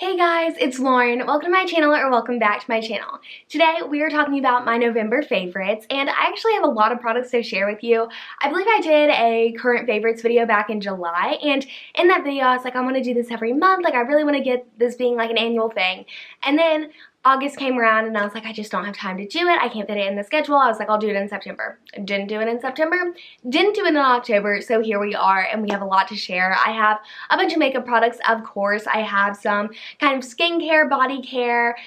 Hey guys, it's Lauren. Welcome to my channel, or welcome back to my channel. Today we are talking about my November favorites, and I actually have a lot of products to share with you. I believe I did a current favorites video back in July, and in that video I was like, I want to do this every month, like I really want to get this being like an annual thing. And then August came around and I was like, I just don't have time to do it. I can't fit it in the schedule. I was like, I'll do it in September. Didn't do it in September. Didn't do it in October. So here we are, and we have a lot to share. I have a bunch of makeup products, of course. I have some kind of skincare, body care,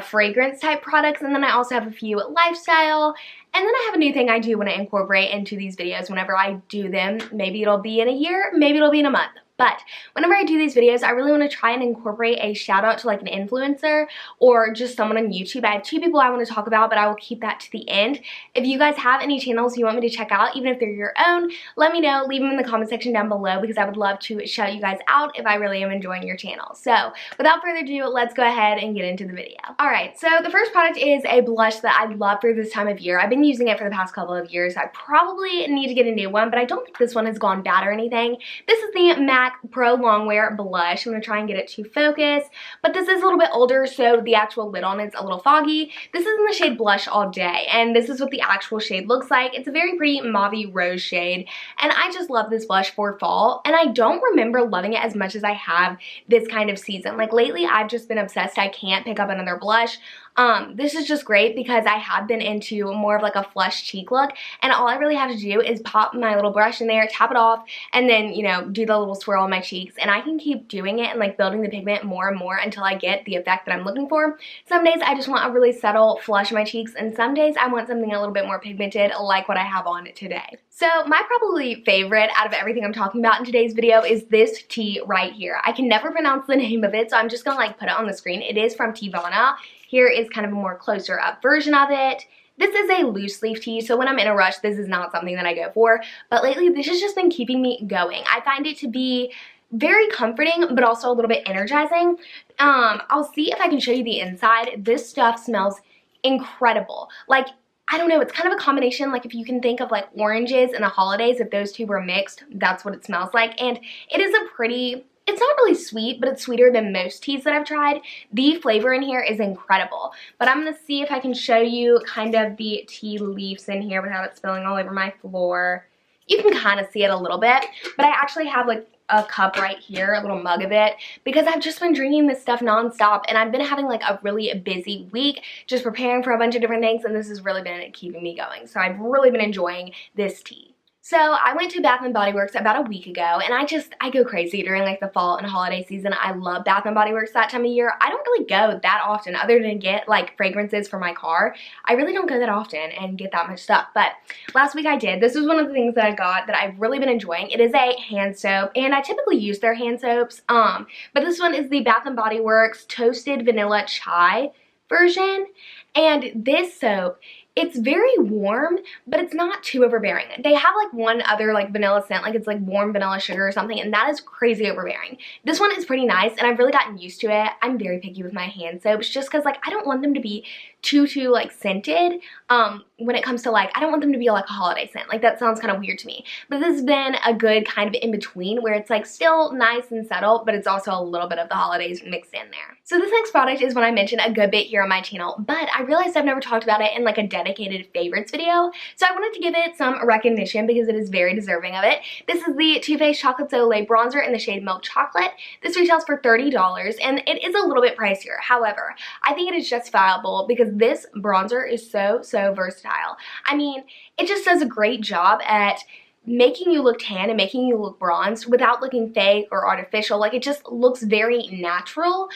fragrance type products. And then I also have a few lifestyle. And then I have a new thing I do want to incorporate into these videos whenever I do them. Maybe it'll be in a year, maybe it'll be in a month. But whenever I do these videos, I really want to try and incorporate a shout out to like an influencer or just someone on YouTube. I have two people I want to talk about, but I will keep that to the end. If you guys have any channels you want me to check out, even if they're your own, let me know. Leave them in the comment section down below because I would love to shout you guys out if I really am enjoying your channel. So without further ado, let's go ahead and get into the video. Alright, so the first product is a blush that I love for this time of year. I've been using it for the past couple of years. I probably need to get a new one, but I don't think this one has gone bad or anything. This is the MAC Pro Longwear Blush. I'm going to try and get it to focus, but this is a little bit older, so the actual lid on it's a little foggy. This is in the shade Blush All Day, and this is what the actual shade looks like. It's a very pretty mauve rose shade, and I just love this blush for fall, and I don't remember loving it as much as I have this kind of season. Like lately, I've just been obsessed. I can't pick up another blush. This is just great because I have been into more of like a flush cheek look, and all I really have to do is pop my little brush in there, tap it off, and then, you know, do the little swirl on my cheeks, and I can keep doing it and like building the pigment more and more until I get the effect that I'm looking for. Some days I just want a really subtle flush in my cheeks, and some days I want something a little bit more pigmented like what I have on today. So my probably favorite out of everything I'm talking about in today's video is this tea right here. I can never pronounce the name of it, so I'm just gonna like put it on the screen. It is from Teavana. Here is kind of a more closer up version of it. This is a loose leaf tea, so when I'm in a rush, this is not something that I go for. But lately, this has just been keeping me going. I find it to be very comforting, but also a little bit energizing. I'll see if I can show you the inside. This stuff smells incredible. Like, I don't know, it's kind of a combination, like if you can think of like oranges in the holidays, if those two were mixed, that's what it smells like. And it is a pretty... It's not really sweet, but it's sweeter than most teas that I've tried. The flavor in here is incredible. But I'm going to see if I can show you kind of the tea leaves in here without it spilling all over my floor. You can kind of see it a little bit, but I actually have like a cup right here, a little mug of it, because I've just been drinking this stuff nonstop, and I've been having like a really busy week just preparing for a bunch of different things, and this has really been keeping me going. So I've really been enjoying this tea. So I went to Bath & Body Works about a week ago, and I go crazy during like the fall and holiday season. I love Bath & Body Works that time of year. I don't really go that often other than get like fragrances for my car. I really don't go that often and get that much stuff, but last week I did. This was one of the things that I got that I've really been enjoying. It is a hand soap, and I typically use their hand soaps, but this one is the Bath & Body Works Toasted Vanilla Chai version, and this soap, it's very warm, but it's not too overbearing. They have like one other like vanilla scent, like it's like warm vanilla sugar or something, and that is crazy overbearing. This one is pretty nice, and I've really gotten used to it. I'm very picky with my hand soaps just because like I don't want them to be too like scented. When it comes to like, I don't want them to be like a holiday scent. Like that sounds kind of weird to me. But this has been a good kind of in between where it's like still nice and subtle, but it's also a little bit of the holidays mixed in there. So this next product is one I mentioned a good bit here on my channel, but I realized I've never talked about it in like a dedicated favorites video. So I wanted to give it some recognition because it is very deserving of it. This is the Too Faced Chocolate Soleil Bronzer in the shade Milk Chocolate. This retails for $30, and it is a little bit pricier. However, I think it is justifiable because this bronzer is so versatile. I mean, it just does a great job at making you look tan and making you look bronzed without looking fake or artificial. Like it just looks very natural.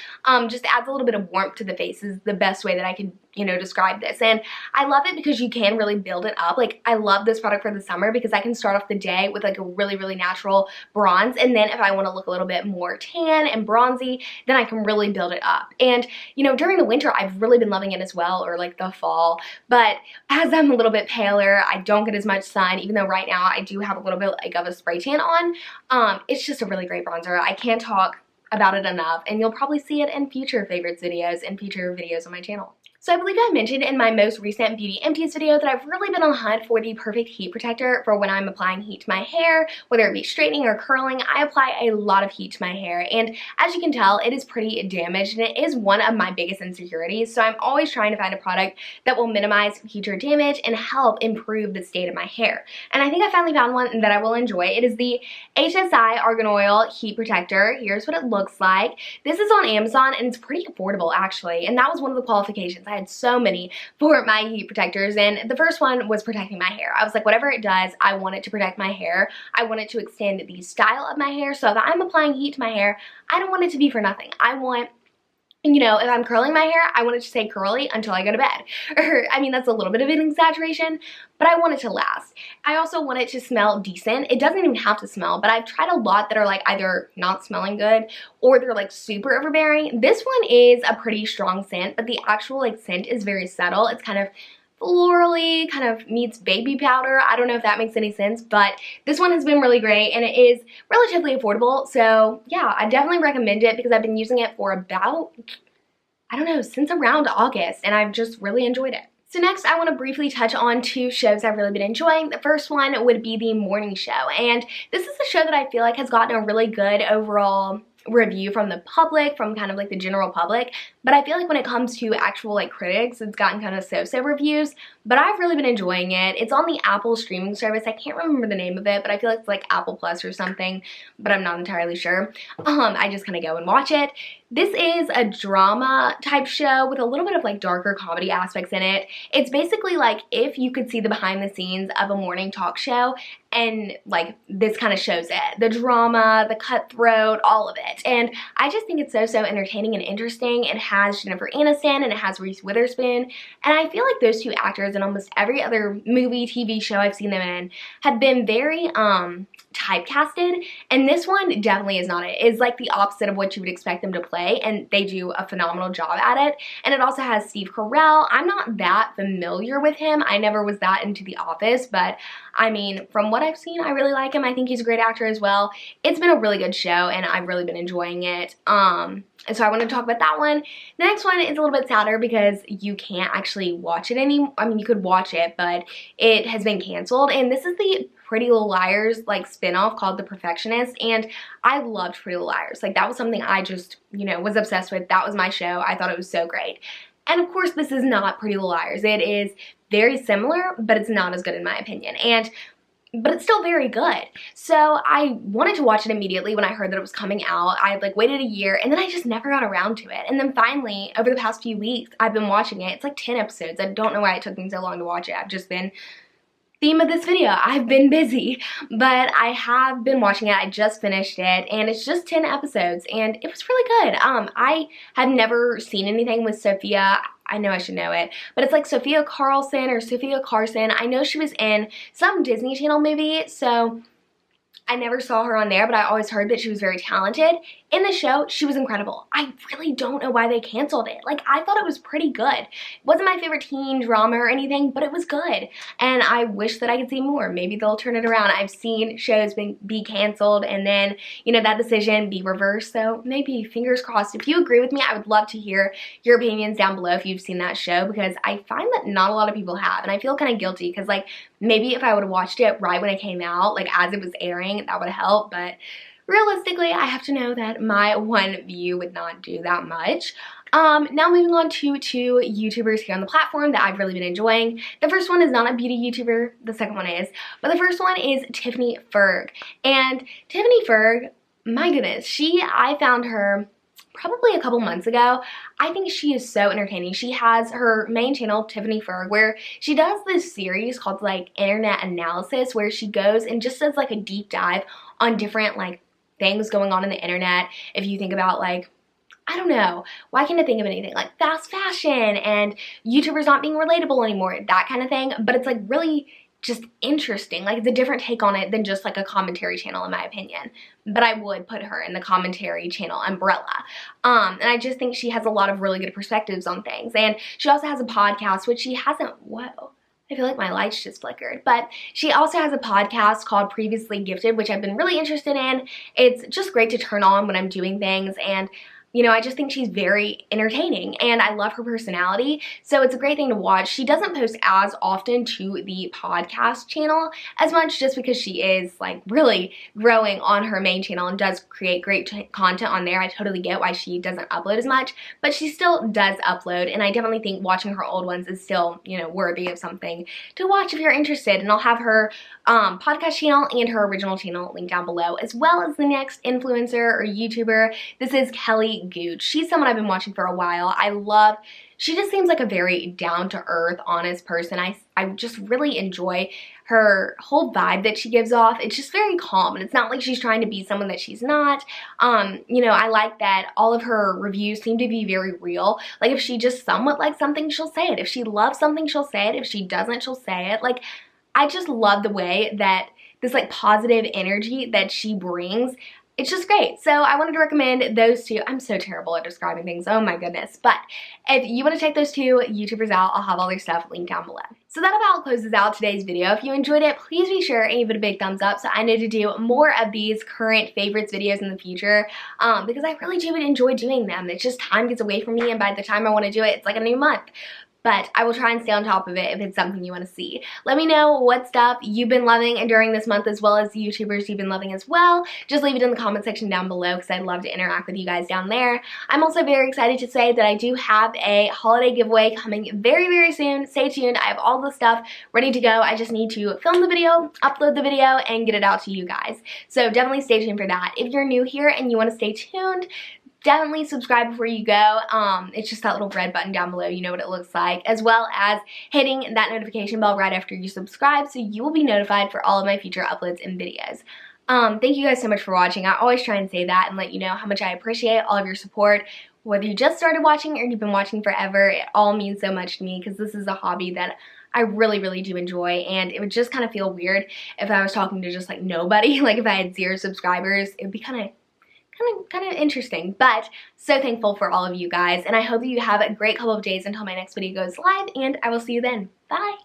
Just adds a little bit of warmth to the face is the best way that I could, you know, describe this. And I love it because you can really build it up. Like I love this product for the summer because I can start off the day with like a really natural bronze, and then if I want to look a little bit more tan and bronzy, then I can really build it up. And you know, during the winter I've really been loving it as well, or like the fall, but as I'm a little bit paler, I don't get as much sun, even though right now I do have a little bit like of a spray tan on. It's just a really great bronzer. I can't talk about it enough, and you'll probably see it in future favorites videos and future videos on my channel. So I believe I mentioned in my most recent Beauty Empties video that I've really been on the hunt for the perfect heat protector for when I'm applying heat to my hair, whether it be straightening or curling. I apply a lot of heat to my hair, and as you can tell, it is pretty damaged, and it is one of my biggest insecurities. So I'm always trying to find a product that will minimize future damage and help improve the state of my hair. And I think I finally found one that I will enjoy. It is the HSI Argan Oil Heat Protector. Here's what it looks like. This is on Amazon, and it's pretty affordable actually, and that was one of the qualifications. I had so many for my heat protectors, and the first one was protecting my hair. I was like, whatever it does, I want it to protect my hair. I want it to extend the style of my hair, so if I'm applying heat to my hair, I don't want it to be for nothing. I want, you know, if I'm curling my hair, I want it to stay curly until I go to bed. Or, I mean, that's a little bit of an exaggeration, but I want it to last. I also want it to smell decent. It doesn't even have to smell, but I've tried a lot that are like either not smelling good or they're like super overbearing. This one is a pretty strong scent, but the actual like scent is very subtle. It's kind of florally, kind of meets baby powder. I don't know if that makes any sense, but this one has been really great and it is relatively affordable. So yeah, I definitely recommend it because I've been using it for about, I don't know, since around August, and I've just really enjoyed it. So next, I want to briefly touch on two shows I've really been enjoying. The first one would be The Morning Show, and this is a show that I feel like has gotten a really good overall review from the public, from kind of like the general public, but I feel like when it comes to actual like critics, it's gotten kind of so-so reviews, but I've really been enjoying it. It's on the Apple streaming service. I can't remember the name of it, but I feel like it's like Apple Plus or something, but I'm not entirely sure. I just kind of go and watch it. This is a drama type show with a little bit of like darker comedy aspects in it. It's basically like if you could see the behind the scenes of a morning talk show, and like this kind of shows it. The drama, the cutthroat, all of it. And I just think it's so entertaining and interesting. It has Jennifer Aniston and it has Reese Witherspoon. And I feel like those two actors in almost every other movie, TV show I've seen them in have been very typecasted, and this one definitely is not it. It's like the opposite of what you would expect them to play, and they do a phenomenal job at it. And it also has Steve Carell. I'm not that familiar with him. I never was that into The Office, but I mean, from what I've seen, I really like him. I think he's a great actor as well. It's been a really good show, and I've really been enjoying it. And so I want to talk about that one. The next one is a little bit sadder because you can't actually watch it anymore. I mean, you could watch it, but it has been canceled. And this is the Pretty Little Liars like spinoff called The Perfectionist, and I loved Pretty Little Liars. Like that was something I just, you know, was obsessed with. That was my show. I thought it was so great. And of course, this is not Pretty Little Liars. It is very similar, but it's not as good in my opinion. But it's still very good. So I wanted to watch it immediately when I heard that it was coming out. I had like waited a year, and then I just never got around to it. And then finally, over the past few weeks, I've been watching it. It's like 10 episodes. I don't know why it took me so long to watch it. I've just been, theme of this video, I've been busy, but I have been watching it. I just finished it, and it's just 10 episodes, and it was really good. I have never seen anything with Sophia. I know I should know it, but it's like Sophia Carlson or Sophia Carson. I know she was in some Disney Channel movie, so I never saw her on there, but I always heard that she was very talented. In the show, she was incredible. I really don't know why they canceled it. Like, I thought it was pretty good. It wasn't my favorite teen drama or anything, but it was good. And I wish that I could see more. Maybe they'll turn it around. I've seen shows be canceled and then, you know, that decision be reversed. So maybe, fingers crossed. If you agree with me, I would love to hear your opinions down below if you've seen that show, because I find that not a lot of people have. And I feel kind of guilty because, like, maybe if I would have watched it right when it came out, like as it was airing, that would have helped. But realistically, I have to know that my one view would not do that much. Now moving on to two YouTubers here on the platform that I've really been enjoying. The first one is not a beauty YouTuber, the second one is, but the first one is Tiffany Ferg. And Tiffany Ferg, my goodness, I found her probably a couple months ago. I think she is so entertaining. She has her main channel, Tiffany Ferg, where she does this series called like Internet Analysis, where she goes and just does like a deep dive on different like things going on in the internet. If you think about like, I don't know, why can't I think of anything? Like fast fashion and YouTubers not being relatable anymore, that kind of thing. But it's like really just interesting. Like it's a different take on it than just like a commentary channel in my opinion. But I would put her in the commentary channel umbrella. And I just think she has a lot of really good perspectives on things. And she also has a podcast, which she hasn't, whoa. I feel like my lights just flickered. But she also has a podcast called Previously Gifted, which I've been really interested in. It's just great to turn on when I'm doing things. And you know, I just think she's very entertaining and I love her personality. So it's a great thing to watch. She doesn't post as often to the podcast channel as much just because she is like really growing on her main channel and does create great content on there. I totally get why she doesn't upload as much, but she still does upload, and I definitely think watching her old ones is still, you know, worthy of something to watch if you're interested. And I'll have her podcast channel and her original channel linked down below, as well as the next influencer or YouTuber. This is Kelly Gooch. She's someone I've been watching for a while. She just seems like a very down-to-earth, honest person. I just really enjoy her whole vibe that she gives off. It's just very calm, and it's not like she's trying to be someone that she's not. You know, I like that all of her reviews seem to be very real. Like, if she just somewhat likes something, she'll say it. If she loves something, she'll say it. If she doesn't, she'll say it. Like, I just love the way that this like positive energy that she brings. It's just great. So I wanted to recommend those two. I'm so terrible at describing things. Oh my goodness. But if you want to check those two YouTubers out, I'll have all their stuff linked down below. So that about closes out today's video. If you enjoyed it, please be sure and give it a big thumbs up so I know to do more of these current favorites videos in the future, because I really do enjoy doing them. It's just time gets away from me, and by the time I want to do it, it's like a new month. But I will try and stay on top of it if it's something you want to see. Let me know what stuff you've been loving during this month, as well as YouTubers you've been loving as well. Just leave it in the comment section down below because I'd love to interact with you guys down there. I'm also very excited to say that I do have a holiday giveaway coming very, very soon. Stay tuned. I have all the stuff ready to go. I just need to film the video, upload the video, and get it out to you guys. So definitely stay tuned for that. If you're new here and you want to stay tuned, definitely subscribe before you go. It's just that little red button down below. You know what it looks like. As well as hitting that notification bell right after you subscribe so you will be notified for all of my future uploads and videos. Thank you guys so much for watching. I always try and say that and let you know how much I appreciate all of your support. Whether you just started watching or you've been watching forever, it all means so much to me because this is a hobby that I really, really do enjoy, and it would just kind of feel weird if I was talking to just like nobody. Like if I had 0 subscribers, it would be kind of interesting. But so thankful for all of you guys, and I hope that you have a great couple of days until my next video goes live, and I will see you then. Bye!